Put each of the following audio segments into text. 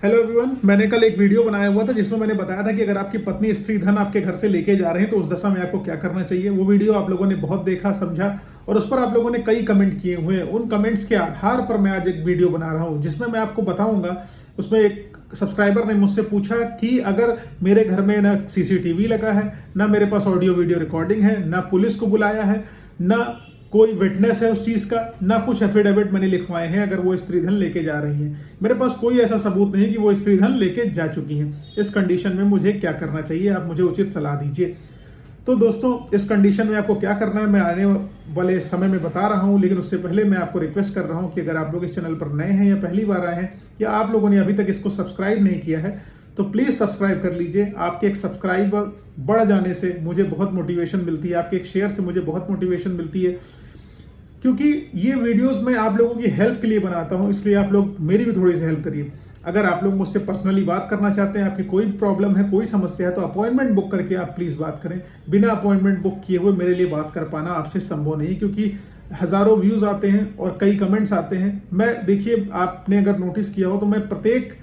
Hello everyone, मैंने कल एक वीडियो बनाया हुआ था जिसमें मैंने बताया था कि अगर आपकी पत्नी स्त्री धन आपके घर से लेके जा रहे हैं तो उस दशा में आपको क्या करना चाहिए। वो वीडियो आप लोगों ने बहुत देखा, समझा और उस पर आप लोगों ने कई कमेंट किए हुए हैं। उन कमेंट्स के आधार पर मैं आज एक वीडियो बना रहा हूं जिसमें मैं आपको बताऊंगा। उसमें एक सब्सक्राइबर ने मुझसे पूछा कि अगर मेरे घर में ना सीसीटीवी लगा है, ना मेरे पास ऑडियो वीडियो रिकॉर्डिंग है, ना पुलिस को बुलाया है, ना कोई विटनेस है उस चीज का, ना कुछ एफिडेविट मैंने लिखवाए हैं, अगर वो स्त्री धन लेके जा रही हैं, मेरे पास कोई ऐसा सबूत नहीं कि वो स्त्री धन लेके जा चुकी हैं, इस कंडीशन में मुझे क्या करना चाहिए? आप मुझे उचित सलाह दीजिए। तो दोस्तों, इस कंडीशन में आपको क्या करना है मैं आने वाले समय में बता रहा हूं, लेकिन उससे पहले मैं आपको रिक्वेस्ट कर रहा हूं कि अगर आप लोग इस चैनल पर नए हैं या पहली बार आए हैं या आप लोगों ने अभी तक इसको सब्सक्राइब नहीं किया है तो प्लीज़ सब्सक्राइब कर लीजिए। आपके एक सब्सक्राइबर बढ़ जाने से मुझे बहुत मोटिवेशन मिलती है, आपके एक शेयर से मुझे बहुत मोटिवेशन मिलती है, क्योंकि ये वीडियोस मैं आप लोगों की हेल्प के लिए बनाता हूं, इसलिए आप लोग मेरी भी थोड़ी सी हेल्प करिए। अगर आप लोग मुझसे पर्सनली बात करना चाहते हैं, आपकी कोई प्रॉब्लम है, कोई समस्या है, तो अपॉइंटमेंट बुक करके आप प्लीज़ बात करें। बिना अपॉइंटमेंट बुक किए हुए मेरे लिए बात कर पाना आपसे संभव नहीं, क्योंकि हज़ारों व्यूज़ आते हैं और कई कमेंट्स आते हैं। मैं देखिए, आपने अगर नोटिस किया हो तो मैं प्रत्येक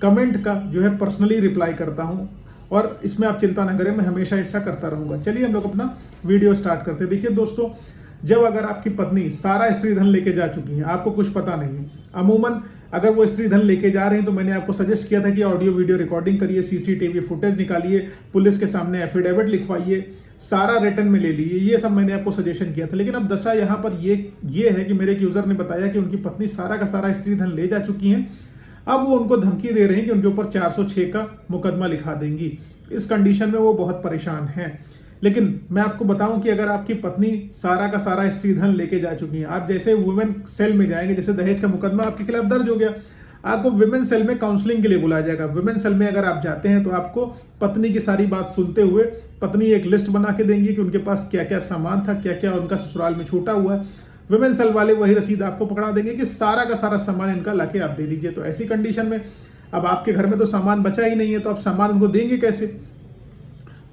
कमेंट का जो है पर्सनली रिप्लाई करता हूँ और इसमें आप चिंता ना करें, मैं हमेशा ऐसा करता रहूँगा। चलिए हम लोग अपना वीडियो स्टार्ट करते हैं। देखिए दोस्तों, जब अगर आपकी पत्नी सारा स्त्री धन लेके जा चुकी है, आपको कुछ पता नहीं है, अमूमन अगर वो स्त्री धन लेके जा रहे हैं तो मैंने आपको सजेस्ट किया था कि ऑडियो वीडियो रिकॉर्डिंग करिए, सीसीटीवी फुटेज निकालिए, पुलिस के सामने एफिडेविट लिखवाइए, सारा रिटर्न में ले लीजिए, ये सब मैंने आपको सजेशन किया था। लेकिन अब दशा यहाँ पर ये है कि मेरे एक यूजर ने बताया कि उनकी पत्नी सारा का सारा स्त्री धन ले जा चुकी हैं। अब वो उनको धमकी दे रहे हैं कि उनके ऊपर 406 का मुकदमा लिखा देंगी। इस कंडीशन में वो बहुत परेशान हैं। लेकिन मैं आपको बताऊं कि अगर आपकी पत्नी सारा का सारा स्त्री धन लेके जा चुकी है, आप जैसे वुमेन सेल में जाएंगे, जैसे दहेज का मुकदमा आपके खिलाफ दर्ज हो गया, आपको वुमेन सेल में काउंसलिंग के लिए बुलाया जाएगा। वुमेन सेल में अगर आप जाते हैं तो आपको पत्नी की सारी बात सुनते हुए पत्नी एक लिस्ट बना के देंगी कि उनके पास क्या क्या सामान था, क्या क्या उनका ससुराल में छूटा हुआ है। वुमेन सेल वाले वही रसीद आपको पकड़ा देंगे कि सारा का सारा सामान इनका लाके आप दे दीजिए। तो ऐसी कंडीशन में अब आपके घर में तो सामान बचा ही नहीं है, तो आप सामान उनको देंगे कैसे?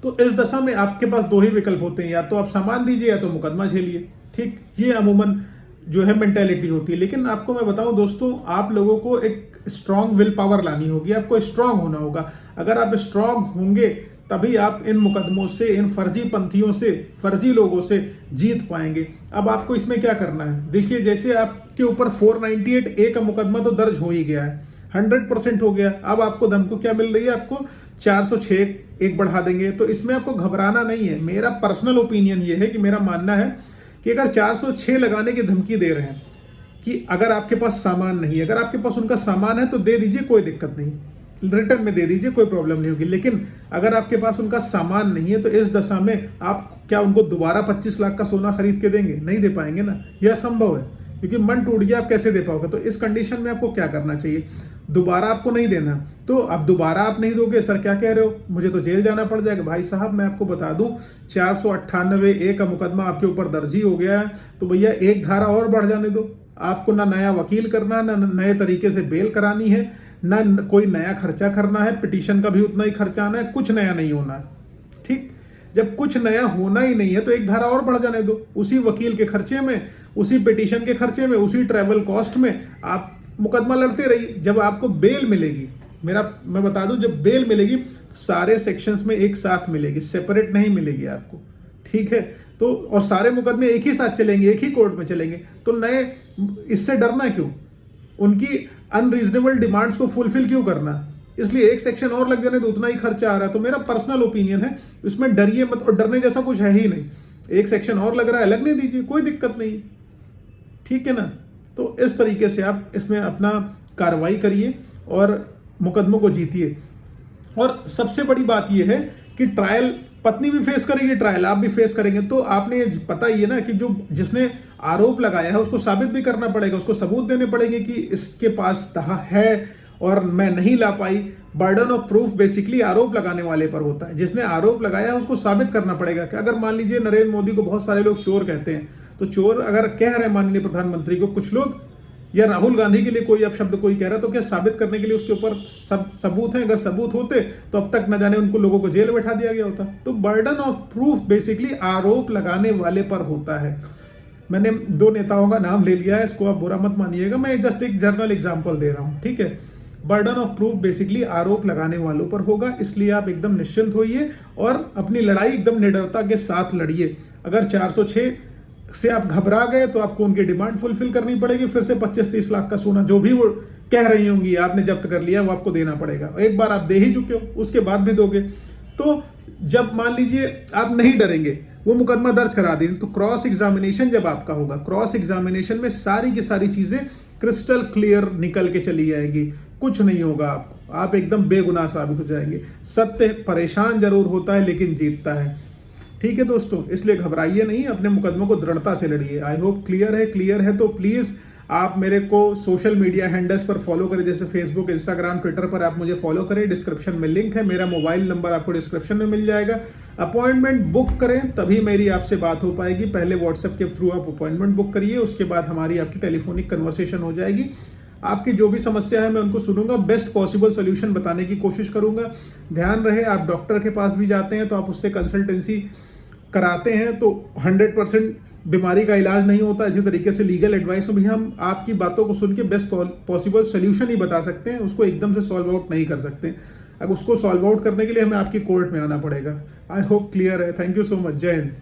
तो इस दशा में आपके पास दो ही विकल्प होते हैं, या तो आप सामान दीजिए या तो मुकदमा झेलिए। ठीक, ये अमूमन जो है मेंटेलिटी होती है। लेकिन आपको मैं बताऊं दोस्तों, आप लोगों को एक स्ट्रांग विल पावर लानी होगी, आपको स्ट्रांग होना होगा। अगर आप स्ट्रांग होंगे तभी आप इन मुकदमों से, इन फर्जी पंथियों से, फर्जी लोगों से जीत पाएंगे। अब आपको इसमें क्या करना है, देखिए, जैसे आपके ऊपर 498A का मुकदमा तो दर्ज हो ही गया है, 100% हो गया। अब आपको धमकी क्या मिल रही है? आपको 406 एक बढ़ा देंगे। तो इसमें आपको घबराना नहीं है। मेरा पर्सनल ओपिनियन ये है कि मेरा मानना है कि अगर 406 लगाने की धमकी दे रहे हैं कि अगर आपके पास सामान नहीं है, अगर आपके पास उनका सामान है तो दे दीजिए, कोई दिक्कत नहीं, रिटर्न में दे दीजिए, कोई प्रॉब्लम नहीं होगी। लेकिन अगर आपके पास उनका सामान नहीं है तो इस दशा में आप क्या उनको दोबारा 25 लाख का सोना खरीद के देंगे? नहीं दे पाएंगे ना, यह असंभव है, क्योंकि मन टूट गया, आप कैसे दे पाओगे? तो इस कंडीशन में आपको क्या करना चाहिए? दोबारा आपको नहीं देना। तो अब दोबारा आप नहीं दोगे, सर क्या कह रहे हो, मुझे तो जेल जाना पड़ जाएगा। भाई साहब, मैं आपको बता दूं, 498A का मुकदमा आपके ऊपर दर्ज ही हो गया है, तो भैया एक धारा और बढ़ जाने दो। आपको ना नया वकील करना, ना नए तरीके से बेल करानी है, ना कोई नया खर्चा करना है, पिटीशन का भी उतना ही खर्चा आना है, कुछ नया नहीं होना है। ठीक, जब कुछ नया होना ही नहीं है तो एक धारा और बढ़ जाने दो। उसी वकील के खर्चे में, उसी पिटीशन के खर्चे में, उसी ट्रैवल कॉस्ट में आप मुकदमा लड़ते रहिए। जब आपको बेल मिलेगी, मैं बता दूं, जब बेल मिलेगी तो सारे सेक्शंस में एक साथ मिलेगी, सेपरेट नहीं मिलेगी आपको। ठीक है, तो और सारे मुकदमे एक ही साथ चलेंगे, एक ही कोर्ट में चलेंगे। तो नए, इससे डरना क्यों? उनकी अनरीजनेबल डिमांड्स को फुलफिल क्यों करना? इसलिए एक सेक्शन और लग जाने तो उतना ही खर्चा आ रहा है। तो मेरा पर्सनल ओपिनियन है, इसमें डरिए मत, और डरने जैसा कुछ है ही नहीं। एक सेक्शन और लग रहा है, लगने दीजिए, कोई दिक्कत नहीं। ठीक है ना? तो इस तरीके से आप इसमें अपना कार्रवाई करिए और मुकदमों को जीतिए। और सबसे बड़ी बात यह है कि ट्रायल पत्नी भी फेस करेगी, ट्रायल आप भी फेस करेंगे। तो आपने पता ही है ना कि जो जिसने आरोप लगाया है उसको साबित भी करना पड़ेगा, उसको सबूत देने पड़ेंगे कि इसके पास है और मैं नहीं ला पाई। बर्डन ऑफ प्रूफ बेसिकली आरोप लगाने वाले पर होता है। जिसने आरोप लगाया है उसको साबित करना पड़ेगा कि अगर मान लीजिए नरेंद्र मोदी को बहुत सारे लोग चोर कहते हैं, तो चोर अगर कह रहे हैं माननीय प्रधानमंत्री को कुछ लोग, या राहुल गांधी के लिए कोई अब शब्द कोई कह रहा है, तो क्या साबित करने के लिए उसके ऊपर सबूत है? अगर सबूत होते तो अब तक न जाने उनको लोगों को जेल बैठा दिया गया होता। तो बर्डन ऑफ प्रूफ बेसिकली आरोप लगाने वाले पर होता है। मैंने दो नेताओं का नाम ले लिया है, इसको आप बुरा मत मानिएगा, मैं जस्ट एक जर्नल एग्जाम्पल दे रहा हूँ। ठीक है, बर्डन ऑफ प्रूफ बेसिकली आरोप लगाने वालों पर होगा, इसलिए आप एकदम निश्चिंत होइए और अपनी लड़ाई एकदम निडरता के साथ लड़िए। अगर 406 से आप घबरा गए तो आपको उनकी डिमांड फुलफिल करनी पड़ेगी, फिर से 25-30 लाख का सोना जो भी वो कह रही होंगी आपने जब्त कर लिया वो आपको देना पड़ेगा। एक बार आप दे ही चुके हो, उसके बाद भी दोगे। तो जब मान लीजिए आप नहीं डरेंगे, वो मुकदमा दर्ज करा देंगे, तो क्रॉस एग्जामिनेशन जब आपका होगा, क्रॉस एग्जामिनेशन में सारी की सारी चीजें क्रिस्टल क्लियर निकल के चली जाएंगी, कुछ नहीं होगा आपको, आप एकदम बेगुनाह साबित हो जाएंगे। सत्य परेशान जरूर होता है लेकिन जीतता है। ठीक है दोस्तों, इसलिए घबराइए नहीं, अपने मुकदमों को दृढ़ता से लड़िए। आई होप क्लियर है तो प्लीज आप मेरे को सोशल मीडिया हैंडल्स पर फॉलो करें, जैसे फेसबुक, इंस्टाग्राम, ट्विटर पर आप मुझे फॉलो करें। डिस्क्रिप्शन में लिंक है, मेरा मोबाइल नंबर आपको डिस्क्रिप्शन में मिल जाएगा। अपॉइंटमेंट बुक करें तभी मेरी आपसे बात हो पाएगी। पहले व्हाट्सएप के थ्रू आप अपॉइंटमेंट बुक करिए, उसके बाद हमारी आपकी टेलीफोनिक कन्वर्सेशन हो जाएगी। आपकी जो भी समस्या है मैं उनको सुनूंगा, बेस्ट पॉसिबल सोल्यूशन बताने की कोशिश करूंगा। ध्यान रहे, आप डॉक्टर के पास भी जाते हैं तो आप उससे कंसल्टेंसी कराते हैं तो 100% बीमारी का इलाज नहीं होता। इसी तरीके से लीगल एडवाइस में भी हम आपकी बातों को सुन के बेस्ट पॉसिबल सोल्यूशन ही बता सकते हैं, उसको एकदम से सॉल्व आउट नहीं कर सकते। अब उसको सॉल्व आउट करने के लिए हमें आपकी कोर्ट में आना पड़ेगा। आई होप क्लियर है। Thank you so much. जय हिंद।